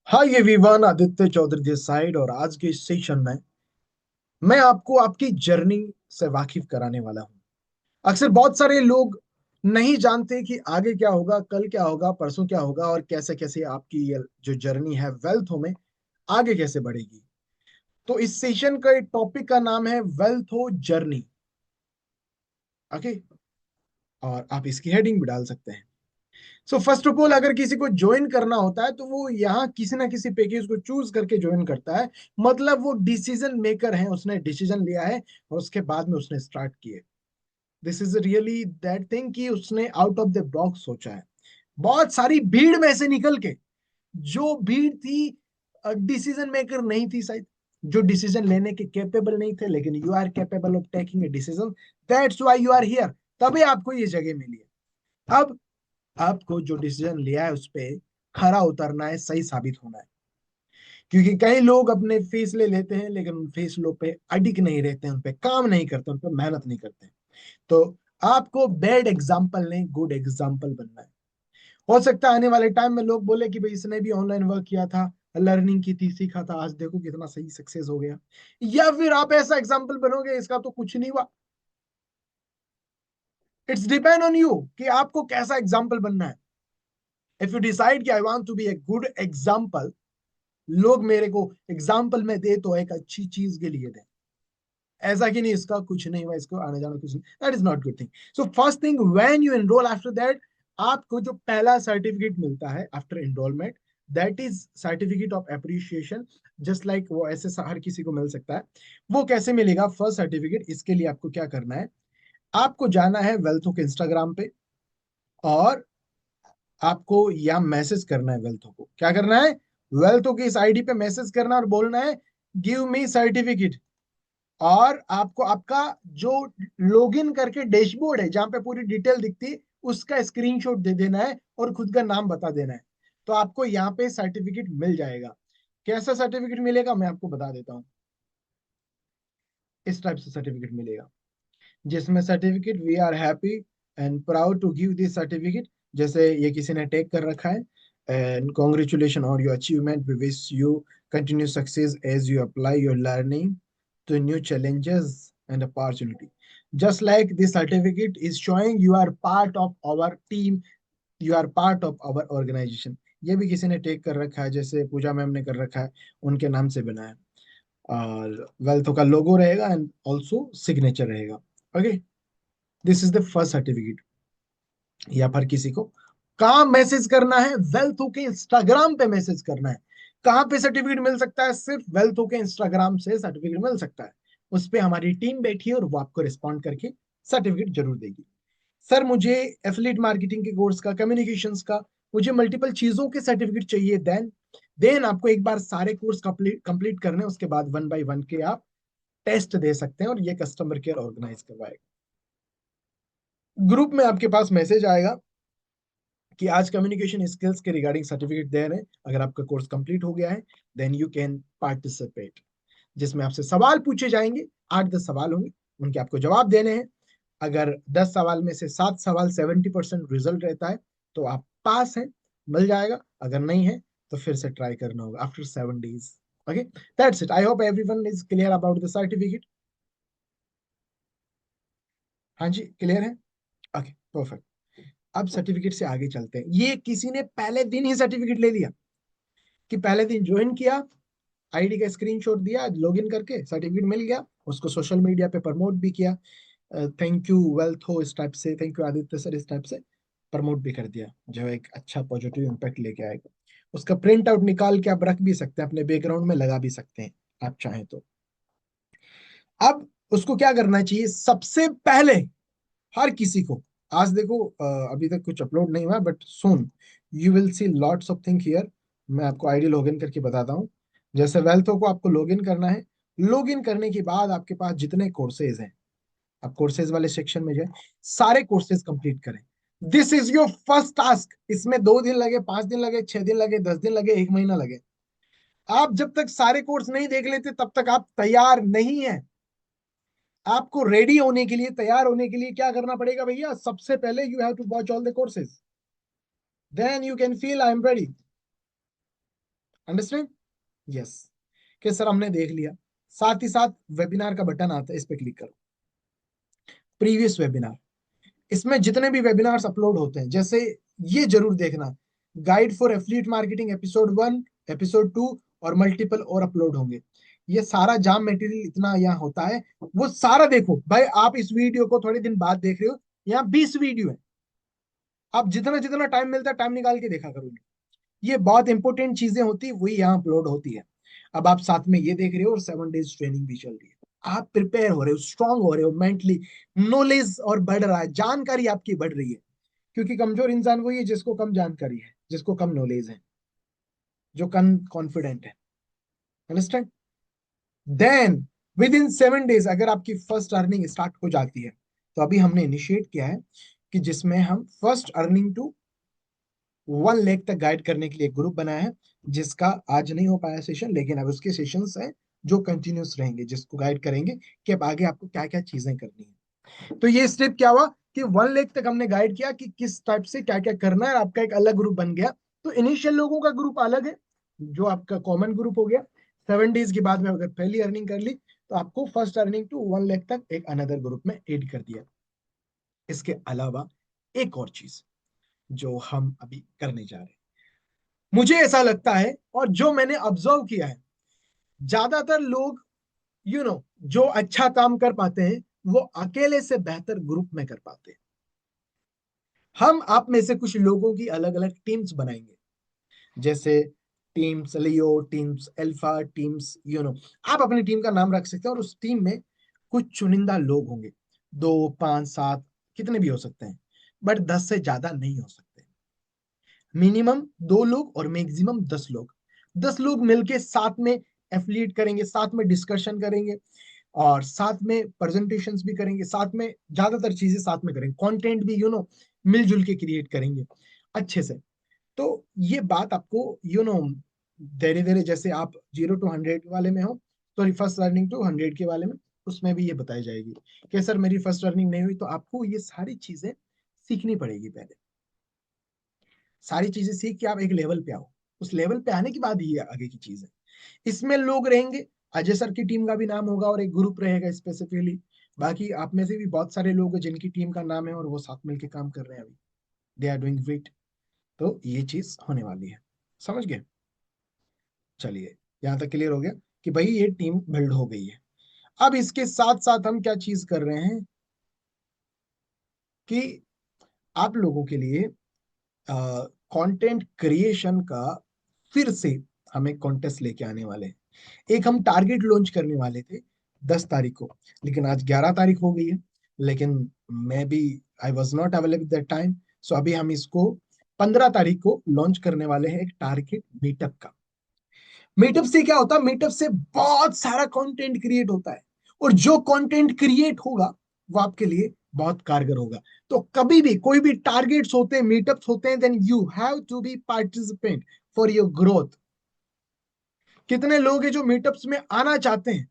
Hi everyone, Aditya Chaudhary this side. और आज के इस सेशन में मैं आपको आपकी जर्नी से वाकिफ कराने वाला हूं। अक्सर बहुत सारे लोग नहीं जानते कि आगे क्या होगा, कल क्या होगा, परसों क्या होगा और कैसे कैसे आपकी ये जो जर्नी है वेल्थ में आगे कैसे बढ़ेगी। तो इस सेशन का टॉपिक का नाम है वेल्थ हो जर्नी। ओके, और आप इसकी हेडिंग भी डाल सकते हैं। सो फर्स्ट ऑफ ऑल, अगर किसी को ज्वाइन करना होता है तो वो यहाँ किसी ना किसी पैकेज को चूज करके ज्वाइन करता है। मतलब वो डिसीजन मेकर है, उसने डिसीजन लिया है और उसके बाद में उसने स्टार्ट किए। This is really that thing कि उसने आउट ऑफ द बॉक्स सोचा है। बहुत सारी भीड़ में से निकल के, जो भीड़ थी डिसीजन मेकर नहीं थी शायद, जो डिसीजन लेने के कैपेबल नहीं थे, लेकिन you are capable of taking a decision. That's why you are here. तभी आपको ये जगह मिली है। अब आपको जो डिसीजन लिया है उस पे खरा उतरना है, सही साबित होना है। क्योंकि कई लोग अपने फैसले लेते हैं लेकिन उन फैसलों पे अडिग नहीं रहते हैं, उन पे काम नहीं करते, उन पे मेहनत नहीं करते। तो आपको बैड एग्जाम्पल नहीं, गुड एग्जाम्पल बनना है। हो सकता है आने वाले टाइम में लोग बोले कि भाई इसने भी ऑनलाइन वर्क किया था, लर्निंग की थी, सीखा था, आज देखो कितना सही सक्सेस हो गया। या फिर आप ऐसा एग्जाम्पल बनोगे इसका तो कुछ नहीं हुआ। इट्स डिपेंड ऑन यू कि आपको कैसा एग्जाम्पल बनना है। इफ यू डिसाइड कि I want to be a good example, लोग मेरे को एग्जाम्पल में दे तो एक अच्छी चीज के लिए दे। ऐसा कि नहीं इसका कुछ नहीं हुआ, इसको आने जाना कुछ नहीं, that is not good thing. So first thing, when you enrol, after that आपको जो पहला सर्टिफिकेट मिलता है after enrolment, that is certificate of appreciation. Just like वो ऐसे हर किसी को मिल सकता है। वो कैसे मिलेगा फर्स्ट सर्टिफिकेट? इसके लिए आपको क्या करना है, आपको जाना है वेल्थो के इंस्टाग्राम पे और आपको या मैसेज करना है वेल्थो को। क्या करना है? वेल्थो की इस आईडी पे मैसेज करना और बोलना है गिव मी सर्टिफिकेट। और आपको आपका जो लॉगिन करके डैशबोर्ड है जहां पे पूरी डिटेल दिखती है, उसका स्क्रीनशॉट दे देना है और खुद का नाम बता देना है। तो आपको यहाँ पे सर्टिफिकेट मिल जाएगा। कैसा सर्टिफिकेट मिलेगा मैं आपको बता देता हूँ। इस टाइप से सर्टिफिकेट मिलेगा, जिसमें certificate we are happy and proud to give this certificate. जैसे ये किसी ने टैग कर रखा है, and congratulation on your achievement, we wish you continue success as you apply your learning to new challenges and opportunity. Just like this certificate is showing you are part of our team, you are part of our organization. ये भी किसी ने take कर रखा है, जैसे पूजा ma'am ने कर रखा है, उनके नाम से बना है। और वेल्थो का लोगो रहेगा एंड ऑल्सो सिग्नेचर रहेगा। Okay, this is the first certificate. या फिर किसी को कहाँ मैसेज करना है? वेल्थो के इंस्टाग्राम पे मैसेज करना है। कहाँ पे सर्टिफिकेट मिल सकता है? सिर्फ वेल्थो के इंस्टाग्राम से सर्टिफिकेट मिल सकता है। उस पे हमारी टीम बैठी है और वो आपको रिस्पॉन्ड करके सर्टिफिकेट जरूर देगी। सर मुझे एफिलिएट मार्केटिंग के कोर्स का, कम्युनिकेशंस का, मुझे मल्टीपल चीजों के सर्टिफिकेट चाहिए। देन आपको एक बार सारे कोर्स कंप्लीट कंप्लीट करने हैं, उसके बाद वन बाय वन के आप टेस्ट दे सकते हैं और ये कस्टमर केयर ऑर्गेनाइज करवाएगा। ग्रुप में आपके पास मैसेज आएगा कि आज कम्युनिकेशन स्किल्स के रिगार्डिंग सर्टिफिकेट दे रहे हैं, अगर आपका कोर्स कंप्लीट हो गया है देन यू कैन पार्टिसिपेट। जिसमें आपसे सवाल पूछे जाएंगे, 8-10 सवाल होंगे, उनके आपको जवाब देने हैं। अगर 10 सवाल में से 7 सवाल 70% रिजल्ट रहता है तो आप पास हैं, मिल जाएगा। अगर नहीं है तो फिर से ट्राई करना होगा after 7 days। Okay, that's it. I hope everyone is clear about the certificate. हाँ जी, क्लियर है। Okay, perfect. अब सर्टिफिकेट से आगे चलते हैं। ये किसी ने पहले दिन ही सर्टिफिकेट ले लिया कि पहले दिन ज्वाइन किया, आईडी का स्क्रीनशॉट दिया, लॉगिन करके सर्टिफिकेट मिल गया, उसको सोशल मीडिया पे प्रमोट भी किया। थैंक यू वेल्थ हो इस टाइप से, थैंक यू आदित्य सर इस टाइप से प्रमोट भी कर दिया, जो एक अच्छा पॉजिटिव इम्पैक्ट लेके आएगा। उसका प्रिंट आउट निकाल के आप रख भी सकते हैं, अपने बैकग्राउंड में लगा भी सकते हैं आप चाहें तो। अब उसको क्या करना चाहिए सबसे पहले? हर किसी को, आज देखो अभी तक कुछ अपलोड नहीं हुआ but soon you will see lots of thing here. मैं आपको आईडी लॉगिन करके बताता हूँ। जैसे वेल्थो को आपको लॉगिन करना है। लॉगिन करने के बाद आपके पास जितने कोर्सेज हैं, आप कोर्सेज वाले सेक्शन में जाए, सारे कोर्सेज कंप्लीट करें। This is your first task. इसमें 2 दिन लगे, 5 दिन लगे, 6 दिन लगे, 10 दिन लगे, 1 महीना लगे, आप जब तक सारे कोर्स नहीं देख लेते तब तक आप तैयार नहीं है। आपको रेडी होने के लिए, तैयार होने के लिए क्या करना पड़ेगा भैया? सबसे पहले you have to watch all the courses, then you can feel I am ready. Understand? Yes. कि सर हमने देख लिया। साथ ही साथ वेबिनार का बटन आता है, इस पे क्लिक करो, प्रीवियस वेबिनार। इसमें जितने भी वेबिनार्स अपलोड होते हैं, जैसे ये जरूर देखना, guide for affiliate marketing episode 1, episode 2 और मल्टीपल और अपलोड होंगे। ये सारा जाम मटेरियल इतना यहाँ होता है, वो सारा देखो भाई। आप इस वीडियो को थोड़े दिन बाद देख रहे हो, यहाँ 20 वीडियो है। आप जितना जितना टाइम मिलता है टाइम निकाल के देखा करो। ये बहुत इंपॉर्टेंट चीजें होती है, वही यहाँ अपलोड होती है। अब आप साथ में ये देख रहे हो और 7 डेज ट्रेनिंग भी चल रही है। आप प्रिपेयर हो रहे हो, स्ट्रांग हो रहे हो मेंटली, नॉलेज और बढ़ रहा है, जानकारी आपकी बढ़ रही है। क्योंकि कमजोर इंसान वही है जिसको कम जानकारी है, जिसको कम नॉलेज है, जो कम कॉन्फिडेंट है। Understand? Then within 7 days अगर आपकी फर्स्ट अर्निंग स्टार्ट हो जाती है, तो अभी हमने इनिशिएट किया है कि जिसमें हम फर्स्ट अर्निंग टू 1 लाख तक गाइड करने के लिए एक ग्रुप बनाया है, जिसका आज नहीं हो पाया सेशन, लेकिन अब उसके सेशंस हैं जो कंटिन्यूस रहेंगे, जिसको गाइड करेंगे कि अब आगे आपको क्या क्या चीजें करनी है। तो ये स्टेप क्या हुआ कि 1 लाख तक हमने गाइड किया कि किस टाइप से क्या क्या करना है, आपका एक अलग ग्रुप बन गया। तो इनिशियल लोगों का ग्रुप अलग है, जो आपका कॉमन ग्रुप हो गया। 7 डेज के बाद में अगर पहली अर्निंग कर ली, तो आपको फर्स्ट अर्निंग टू 1 लाख तक एक अनदर ग्रुप में ऐड कर दिया। इसके अलावा एक और चीज जो हम अभी करने जा रहे हैं, मुझे ऐसा लगता है और जो मैंने ऑब्जर्व किया है, ज्यादातर लोग जो अच्छा काम कर पाते हैं, वो अकेले से बेहतर ग्रुप में कर पाते हैं। हम आप में से कुछ लोगों की अलग अलग टीम्स बनाएंगे, जैसे टीम्स लियो, टीम्स अल्फा, टीम्स आप अपनी टीम का नाम रख सकते हैं, और उस टीम में कुछ चुनिंदा लोग होंगे, 2, 5, 7 कितने भी हो सकते हैं, बट 10 से ज्यादा नहीं हो सकते। मिनिमम 2 लोग और मैक्सिमम 10 लोग। 10 लोग मिलके साथ में एफिलिएट करेंगे, साथ में डिस्कशन करेंगे, और साथ में प्रेजेंटेशंस भी करेंगे, साथ में ज्यादातर चीजें साथ में करेंगे, कंटेंट भी मिलजुल के क्रिएट करेंगे अच्छे से। तो ये बात आपको धीरे धीरे, जैसे आप 0 to 100 वाले में हो, सॉरी फर्स्ट अर्निंग टू 100 के वाले में, उसमें भी ये बताई जाएगी कि सर मेरी फर्स्ट अर्निंग नहीं हुई, तो आपको ये सारी चीजें सीखनी पड़ेगी पहले। सारी चीजें सीख के आप एक लेवल पे आओ, उस लेवल पे आने के बाद ही आगे की चीज है। इसमें लोग रहेंगे, अजय सर की टीम का भी नाम होगा और एक ग्रुप रहेगा स्पेसिफिकली। बाकी आप में से भी बहुत सारे लोग हैं जिनकी टीम का नाम है और वो साथ मिलके काम कर रहे हैं अभी, दे आर डूइंग ग्रेट। तो ये चीज होने वाली है, समझ गए? चलिए, यहाँ तक क्लियर हो गया कि भाई ये टीम बिल्ड हो गई है। अब इसके साथ साथ हम क्या चीज कर रहे हैं कि आप लोगों के लिए कंटेंट क्रिएशन का फिर से हम एक कॉन्टेस्ट लेके आने वाले हैं। एक हम टारगेट लॉन्च करने वाले थे 10 तारीख को, लेकिन आज 11 तारीख हो गई है। लेकिन मैं भी I was not available that time, so अभी हम इसको 15 तारीख को लॉन्च करने वाले हैं, एक टारगेट मीटअप का। मीटअप से क्या होता है? मीटअप से बहुत सारा कंटेंट क्रिएट होता है, और जो कंटेंट क्रिएट होगा वो आपके लिए बहुत कारगर होगा। तो कभी भी कोई भी टारगेट्स होते हैं, मीटअप्स होते हैं, then you have to be participant for your growth. कितने लोग हैं जो मीटअप्स में आना चाहते हैं?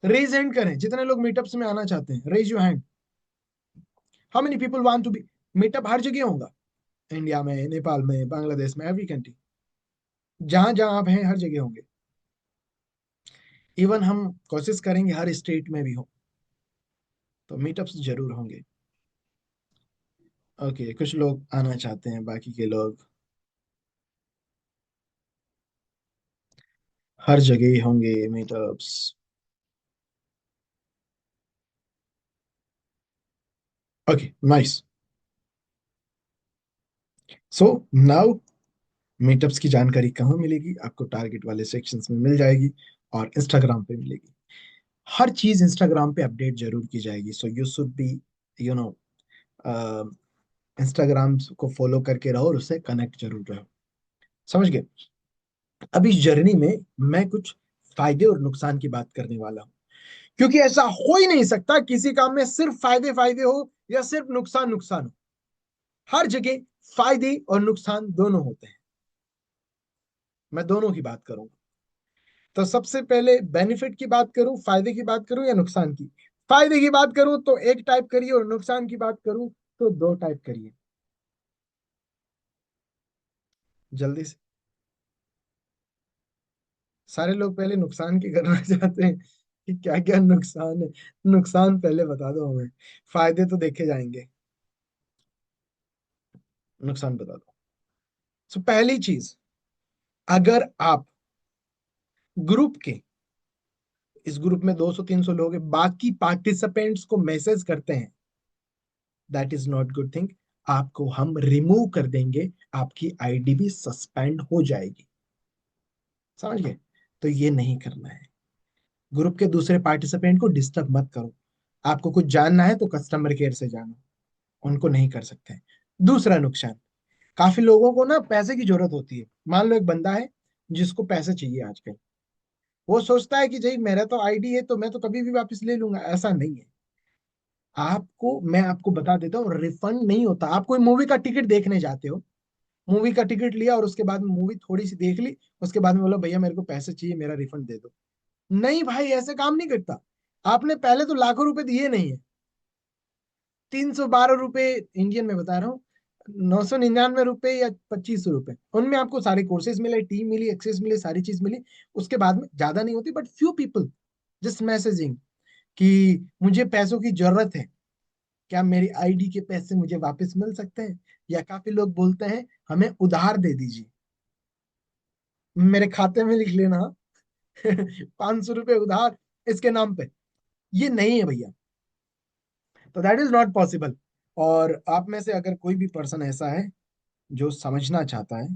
रेज हैंड करें, जितने लोग मीटअप्स में आना चाहते हैं, raise your hand. How many people want to be? Meetup हर जगह होगा, इंडिया में, नेपाल में, बांग्लादेश में, एवरी कंट्री, जहां जहां आप हैं हर जगह होंगे। इवन हम कोशिश करेंगे हर स्टेट में भी हो, तो मीटअप्स जरूर होंगे। ओके, कुछ लोग आना चाहते हैं, बाकी के लोग हर जगह होंगे meetups. Okay, nice. So now meetups की जानकारी कहाँ मिलेगी? आपको टारगेट वाले सेक्शंस में मिल जाएगी, और इंस्टाग्राम पे मिलेगी। हर चीज इंस्टाग्राम पे अपडेट जरूर की जाएगी, so you should be you know Instagram को फॉलो करके रहो और उससे कनेक्ट जरूर रहो। समझ गए? अब इस जर्नी में मैं कुछ फायदे और नुकसान की बात करने वाला हूँ, क्योंकि ऐसा हो ही नहीं सकता किसी काम में सिर्फ फायदे फायदे हो या सिर्फ नुकसान नुकसान हो। हर जगह फायदे और नुकसान दोनों होते हैं। मैं दोनों की बात करूंगा। तो सबसे पहले बेनिफिट की बात करूं, फायदे की बात करूं या नुकसान की? फायदे की बात करूं तो एक टाइप करिए, और नुकसान की बात करूं तो दो टाइप करिए। जल्दी से। सारे लोग पहले नुकसान की करना चाहते हैं कि क्या क्या नुकसान है। नुकसान पहले बता दो हमें, फायदे तो देखे जाएंगे। नुकसान बता दो। सो पहली चीज, अगर आप ग्रुप के, इस ग्रुप में 200-300 लोग हैं, बाकी पार्टिसिपेंट्स को मैसेज करते हैं, that is not good thing. आपको हम रिमूव कर देंगे, आपकी आईडी भी सस्पेंड हो जाएगी। समझ गए? तो ये नहीं करना है। ग्रुप के दूसरे पार्टिसिपेंट को डिस्टर्ब मत करो। आपको कुछ जानना है तो कस्टमर केयर से जानो, उनको नहीं कर सकते। दूसरा नुकसान, काफी लोगों को ना पैसे की जरूरत होती है। मान लो एक बंदा है जिसको पैसे चाहिए आजकल, वो सोचता है कि भाई मेरा तो आईडी है तो मैं तो कभी भी वापस ले लूंगा। ऐसा नहीं है। आपको, मैं आपको बता देता हूँ, रिफंड नहीं होता। आप कोई मूवी का टिकट देखने जाते हो, मूवी का टिकट लिया और उसके बाद में मूवी थोड़ी सी देख ली, उसके बाद में बोला भैया मेरे को पैसे चाहिए, मेरा रिफंड दे दो। नहीं भाई, ऐसे काम नहीं करता। आपने पहले तो लाखों रुपए दिए नहीं है। 312 रुपए इंडियन में बता रहा हूँ, 999 रुपए या 2500 रुपए, उनमें आपको सारे कोर्सेज मिले, टीम मिली, एक्सेस मिले, सारी चीज मिली। उसके बाद में ज्यादा नहीं होती, but few people just messaging कि मुझे पैसों की जरूरत है, क्या मेरी आईडी के पैसे मुझे वापस मिल सकते हैं? या काफी लोग बोलते हैं हमें उधार दे दीजिए, मेरे खाते में लिख लेना। 500 रुपए उधार इसके नाम पे। ये नहीं है भैया। तो दैट इज नॉट पॉसिबल। और आप में से अगर कोई भी पर्सन ऐसा है जो समझना चाहता है,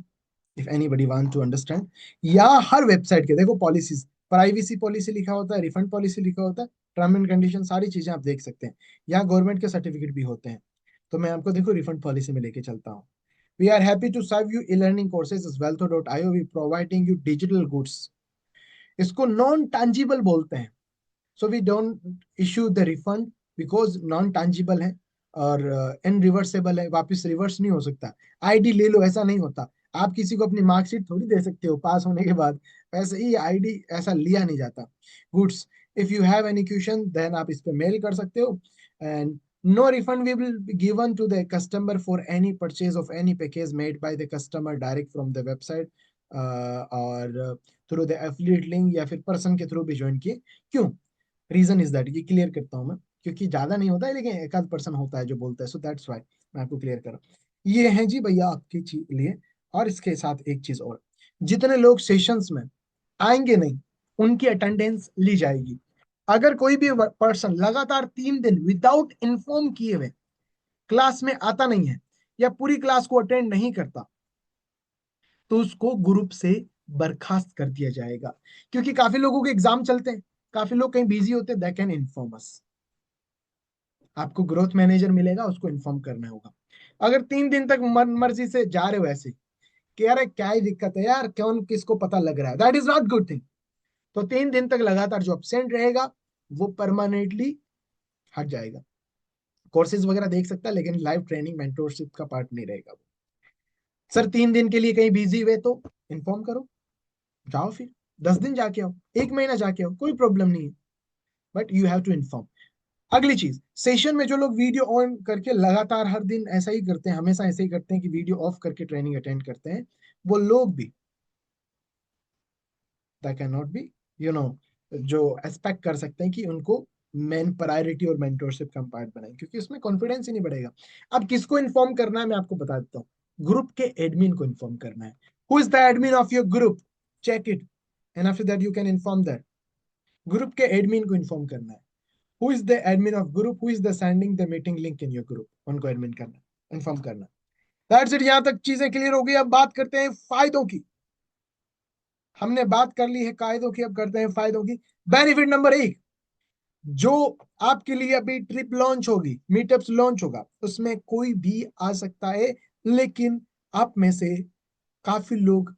if anybody want to understand, या हर वेबसाइट के देखो पॉलिसीज, प्राइवेसी पॉलिसी लिखा होता है, रिफंड पॉलिसी लिखा होता है, टर्म एंड कंडीशन, सारी चीजें आप देख सकते हैं। यहाँ गवर्नमेंट के सर्टिफिकेट भी होते हैं। तो मैं आपको देखो रिफंड पॉलिसी में लेके चलता हूँ। We are happy to serve you e learning courses is wealtho.io, we providing you digital goods. इसको नॉन टैंजिबल बोलते हैं। So we don't issue the refund because non tangible है और इनरिवर्सेबल है, वापस रिवर्स नहीं हो सकता। आईडी ले लो, ऐसा नहीं होता। आप किसी को अपनी मार्कशीट थोड़ी दे सकते हो पास होने के बाद, ऐसे ही आईडी ऐसा लिया नहीं जाता। Goods, if you have any question then आप इस पे मेल कर सकते हो। And no refund we will be given to the customer for any purchase of any package made by the customer direct from the website और through the affiliate link, या फिर person के थ्रू भी join किए। क्यों? Reason is that, ये clear करता हूं मैं, क्योंकि ज्यादा नहीं होता है लेकिन एक आध पर्सन होता है जो बोलता है, सो दैट्स व्हाई मैं आपको क्लियर कर रहा हूँ। ये है जी भैया आपके लिए। और इसके साथ एक चीज और, जितने लोग सेशंस में आएंगे नहीं, उनकी अटेंडेंस ली जाएगी। अगर कोई भी पर्सन लगातार 3 दिन विदाउट इन्फॉर्म किए हुए क्लास में आता नहीं है, या पूरी क्लास को अटेंड नहीं करता, तो उसको ग्रुप से बर्खास्त कर दिया जाएगा। क्योंकि काफी लोगों के एग्जाम चलते हैं, काफी लोग कहीं बिजी होते हैं, दे कैन इन्फॉर्म अस। आपको ग्रोथ मैनेजर मिलेगा, उसको इन्फॉर्म करना होगा। अगर 3 दिन तक मन मर्जी से जा रहे हो ऐसे कि यार क्या ही दिक्कत है यार, कौन किसको पता लग रहा है, that is not good thing. तो 3 दिन तक लगातार जो अपसेंट रहेगा वो परमानेंटली हट जाएगा। कोर्सेज वगैरह देख सकता है लेकिन लाइव ट्रेनिंग मेंटोरशिप का पार्ट नहीं रहेगा वो। सर 3 दिन के लिए कहीं बिजी हुए तो इन्फॉर्म करो, जाओ फिर 10 दिन जाके आओ, 1 महीना जाके आओ, कोई प्रॉब्लम नहीं है, but you have to inform. अगली चीज, सेशन में जो लोग वीडियो ऑन करके लगातार हर दिन ऐसा ही करते हैं, हमेशा ऐसे ही करते हैं कि वीडियो ऑफ करके ट्रेनिंग अटेंड करते हैं, वो लोग भी that can not be, you know, जो एक्सपेक्ट कर सकते हैं कि उनको मेन प्रायोरिटी और मेंटोरशिप का पार्ट बनाए, क्योंकि उसमें कॉन्फिडेंस ही नहीं बढ़ेगा। अब किसको इन्फॉर्म करना है मैं आपको बता देता हूँ। ग्रुप के एडमिन को इन्फॉर्म करना है। Who is the admin of your group? Check it and after that you can inform that. Group के एडमिन को इन्फॉर्म करना है। Who is the admin of group, who is the sending the meeting link in your group, उनको admin करना, inform करना। That's it. यहां तक चीजें क्लियर हो गई। अब बात करते हैं फायदों की। हमने बात कर ली है कायदों की, अब करते हैं फायदों की। बेनिफिट नंबर 1, जो आपके लिए अभी ट्रिप लॉन्च होगी, मीटअप्स लॉन्च होगा, उसमें कोई भी आ सकता है, लेकिन आप में से काफी लोग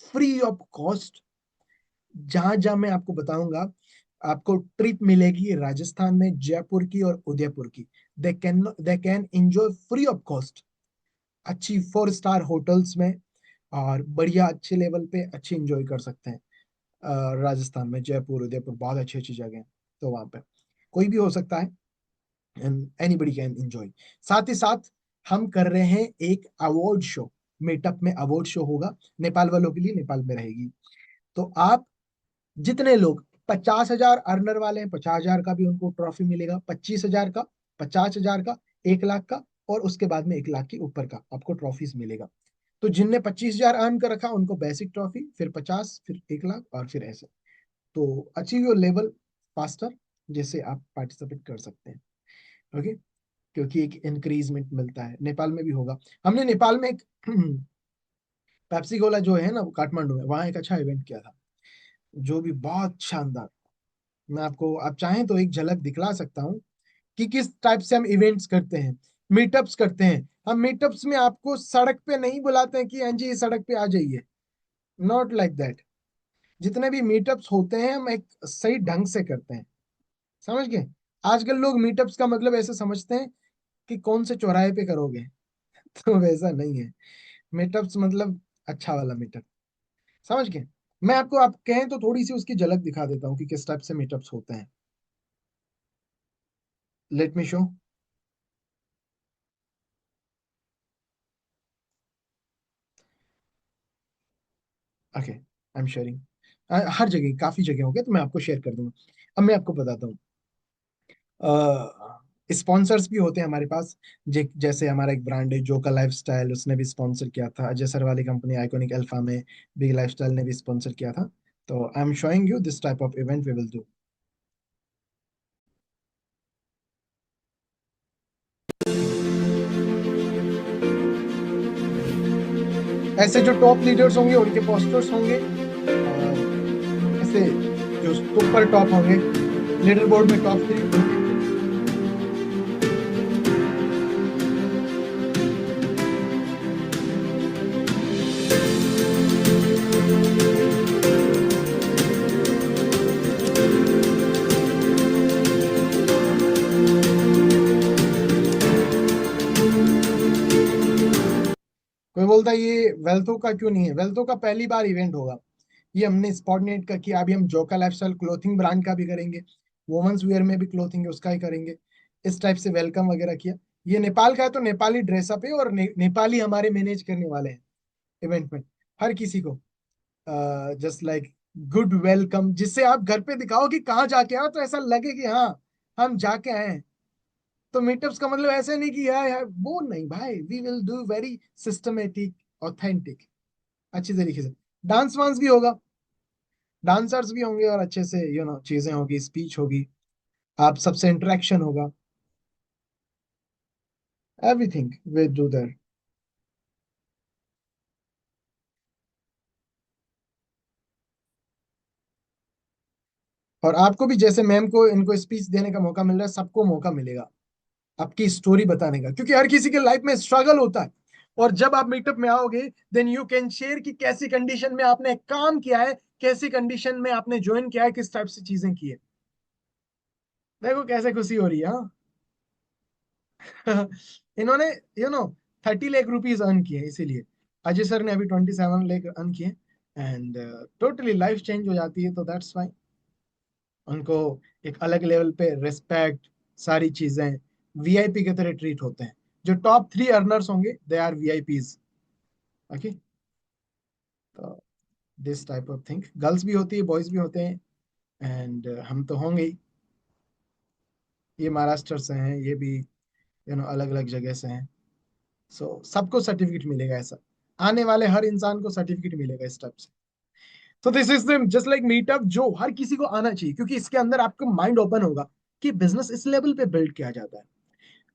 फ्री ऑफ कॉस्ट, जहां जहां मैं आपको बताऊंगा, आपको ट्रिप मिलेगी राजस्थान में, जयपुर की और उदयपुर की। They can enjoy free of cost, अच्छी 4 स्टार होटल्स में, और बढ़िया अच्छे लेवल पे अच्छे एंजॉय कर सकते हैं। राजस्थान में जयपुर उदयपुर बहुत अच्छी अच्छी जगह है। तो वहां पे कोई भी हो सकता है, एंड एनीबडी कैन एंजॉय। साथ ही साथ हम कर रहे हैं एक अवार्ड शो। मीटअप में अवार्ड शो होगा, नेपाल वालों के लिए नेपाल में रहेगी। तो आप जितने लोग 50,000 अर्नर वाले हैं, 50,000 का भी उनको ट्रॉफी मिलेगा, 25,000 का, 50,000 का, 1 लाख का, और उसके बाद में 1 लाख के ऊपर का आपको ट्रॉफीज मिलेगा। तो जिनने 25,000 अर्न कर रखा उनको बेसिक ट्रॉफी, फिर 50, फिर 1 लाख, और फिर ऐसे। तो अचीव योर लेवल फास्टर, जिससे आप पार्टिसिपेट कर सकते हैं। ओके, क्योंकि एक इंक्रीजमेंट मिलता है, नेपाल में भी होगा। हमने नेपाल में एक पेप्सी कोला जो है ना, वो काठमांडू में, वहाँ एक अच्छा इवेंट किया था, जो भी बहुत शानदार। मैं आपको, आप चाहें तो एक झलक दिखला सकता हूँ कि किस टाइप से हम इवेंट्स करते हैं, मीटअप्स करते हैं। हम मीटअप्स में आपको सड़क पे नहीं बुलाते हैं कि हाँ जी सड़क पे आ जाइए, नॉट लाइक दैट। जितने भी मीटअप्स होते हैं हम एक सही ढंग से करते हैं, समझ गए। आजकल लोग मीटअप्स का मतलब ऐसे समझते हैं कि कौन से चौराहे पे करोगे तो वैसा नहीं है। मीटअप्स मतलब अच्छा वाला मीटअप, समझ गए। मैं आपको, आप कहें तो थोड़ी सी उसकी झलक दिखा देता हूँ कि किस टाइप से मीटअप्स होते हैं। Let me show. Okay, I am sharing. हर जगह, काफी जगह हो गए, तो मैं आपको शेयर कर दूंगा। अब मैं आपको बताता हूँ, स्पॉन्सर्स भी होते हैं हमारे पास। जैसे हमारा एक ब्रांड है जोका लाइफस्टाइल, उसने भी स्पॉन्सर किया था। अजय सर वाली कंपनी आइकॉनिक अल्फा में बिग लाइफस्टाइल ने भी स्पॉन्सर किया था। तो I am showing you this type of event we will do. ऐसे जो टॉप लीडर्स होंगे उनके पोस्टर्स होंगे, और ऐसे जो सुपर टॉप होंगे, लीडर बोर्ड में टॉप 3 होंगे। कोई बोलता है ये वेल्थो का क्यों नहीं है? वेल्थो का पहली बार इवेंट होगा। ये हमने स्पॉटनेट का किया, अभी हम जोका लाइफस्टाइल क्लोथिंग ब्रांड का भी करेंगे, वुमेन्स वेयर में भी क्लोथिंग है उसका ही करेंगे। इस टाइप से वेलकम वगैरह किया। ये नेपाल का है तो नेपाली ड्रेसअप है, और नेपाली हमारे मैनेज करने वाले हैं इवेंट में, हर किसी को जस्ट लाइक गुड वेलकम, जिससे आप घर पे दिखाओ कि कहाँ जाके आओ, तो ऐसा लगे कि हाँ हम जाके आए हैं। तो मीटअप्स का मतलब ऐसे नहीं कि यार वो नहीं भाई, we will do very systematic, authentic, अच्छी तरीके से। डांस वांस भी होगा, डांसर्स भी होंगे, और अच्छे से चीजें होगी, स्पीच होगी, आप सबसे इंटरेक्शन होगा, एवरीथिंग वी डू देयर। और आपको भी, जैसे मैम को इनको स्पीच देने का मौका मिल रहा है, सबको मौका मिलेगा आपकी स्टोरी बताने का, क्योंकि हर किसी के लाइफ में स्ट्रगल होता है। और जब आप मीटअप में आओगे, देन यू कैन शेयर कि कैसी कंडीशन में आपने काम किया है, कैसी कंडीशन में आपने ज्वाइन किया है, किस टाइप से चीजें की है। देखो कैसे खुशी हो रही है, हाँ। इन्होंने you know 30 lakh rupees earn किए, इसीलिए अजय सर ने अभी 27 लाख अर्न किए। एंड टोटली लाइफ चेंज हो जाती है, तो दैट्स वाई उनको एक अलग लेवल पे रिस्पेक्ट, सारी चीजें, वीआईपी की तरह ट्रीट होते हैं। जो टॉप 3 अर्नर्स होंगे दे आर वीआईपीज। ओके, तो this type of thing, girls भी होती है, बॉयज भी होते हैं। एंड हम तो होंगे ही। ये महाराष्ट्र से हैं, ये भी अलग अलग जगह से हैं। सो सबको सर्टिफिकेट मिलेगा ऐसा, आने वाले हर इंसान को सर्टिफिकेट मिलेगा इस टाइप से। तो this is just like meetup, जो हर किसी को आना चाहिए, क्योंकि इसके अंदर आपको माइंड ओपन होगा कि बिजनेस इस लेवल पे बिल्ड किया जाता है।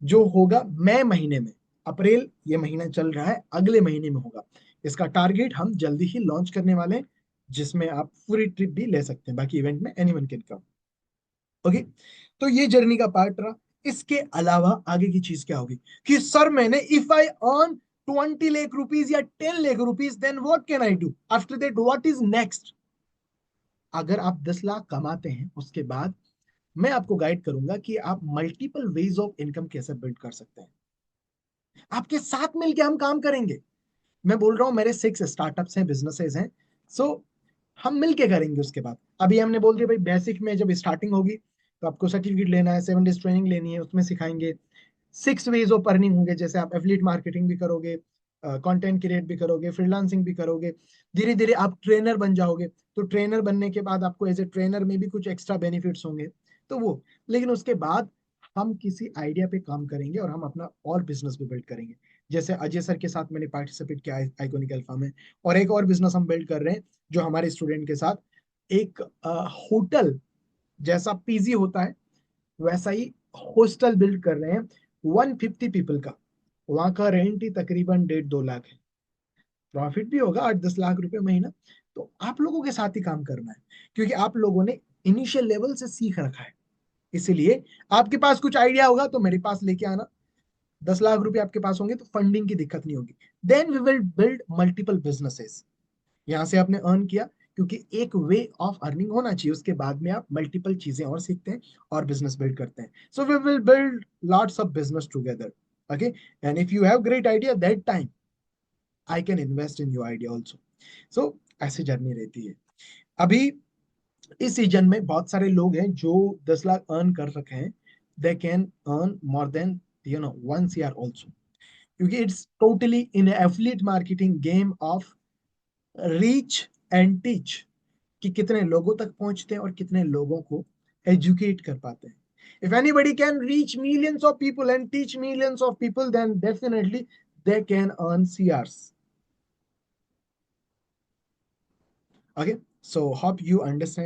जो होगा मई महीने में, अप्रैल ये महीना चल रहा है, अगले महीने में होगा। इसका टारगेट हम जल्दी ही लॉन्च करने वाले हैं, जिसमें आप पूरी ट्रिप भी ले सकते हैं, बाकी इवेंट में एनीवन कैन कम। ओके, तो ये जर्नी का पार्ट रहा। इसके अलावा आगे की चीज क्या होगी कि सर मैंने, if I earn 20 lakh rupees या 10 lakh rupees, then what can I do after that, what is next? अगर आप 10 लाख कमाते हैं, उसके बाद मैं आपको गाइड करूंगा कि आप मल्टीपल वेज ऑफ इनकम कैसे बिल्ड कर सकते हैं। आपके साथ मिलकर हम काम करेंगे। मैं बोल रहा हूं मेरे 6 स्टार्टअप्स हैं, बिजनेसेस हैं। सो हम मिलके करेंगे। उसके बाद अभी हमने बोल दिया भाई, बेसिक में जब स्टार्टिंग होगी तो आपको सर्टिफिकेट लेना है, 7 डेज ट्रेनिंग लेनी है, उसमें सिखाएंगे। 6 वेज ऑफ अर्निंग होंगे, जैसे आप एफिलिएट मार्केटिंग भी करोगे, कंटेंट क्रिएट भी करोगे, फ्रीलांसिंग भी करोगे, धीरे धीरे आप ट्रेनर बन जाओगे। तो ट्रेनर बनने के बाद आपको एज ए ट्रेनर में भी कुछ एक्स्ट्रा बेनिफिट्स होंगे, तो वो, लेकिन उसके बाद हम किसी आइडिया पे काम करेंगे और हम अपना और बिजनेस भी बिल्ड करेंगे। जैसे अजय सर के साथ मैंने पार्टिसिपेट किया आइकॉनिक अल्फा में, और एक और बिजनेस हम बिल्ड कर रहे हैं जो हमारे स्टूडेंट के साथ, एक होटल जैसा पीजी होता है वैसा ही हॉस्टल बिल्ड कर रहे हैं, 150 पीपल का। वहां का रेंट ही तकरीबन 1.5-2 लाख है, प्रॉफिट भी होगा 8-10 लाख रुपए महीना। तो आप लोगों के साथ ही काम करना है, क्योंकि आप लोगों ने इनिशियल लेवल से सीख रखा है। इसलिए आपके पास कुछ आइडिया होगा तो मेरे पास लेके आना, 10 लाख रुपए आपके पास होंगे तो फंडिंग की दिक्कत नहीं होगी। Then we will build multiple businesses. यहाँ से आपने अर्न किया, क्योंकि एक वे ऑफ अर्निंग होना चाहिए, उसके बाद में आप मल्टीपल चीजें और सीखते हैं और बिजनेस बिल्ड करते हैं। So we will build lots of business together, okay. And if you have great idea that time I can invest in your idea also. So ऐसी जर्नी रहती है। अभी इस सीजन में बहुत सारे लोग हैं जो 10 लाख अर्न कर रखे हैं, they can earn more than 1 CR also, क्योंकि it's totally in affiliate marketing game of reach and teach, कि कितने लोगों तक पहुंचते हैं और कितने लोगों को एजुकेट कर पाते हैं। If anybody can reach millions of people and teach millions of people, then definitely they can earn CRs. Okay, so hope you understand.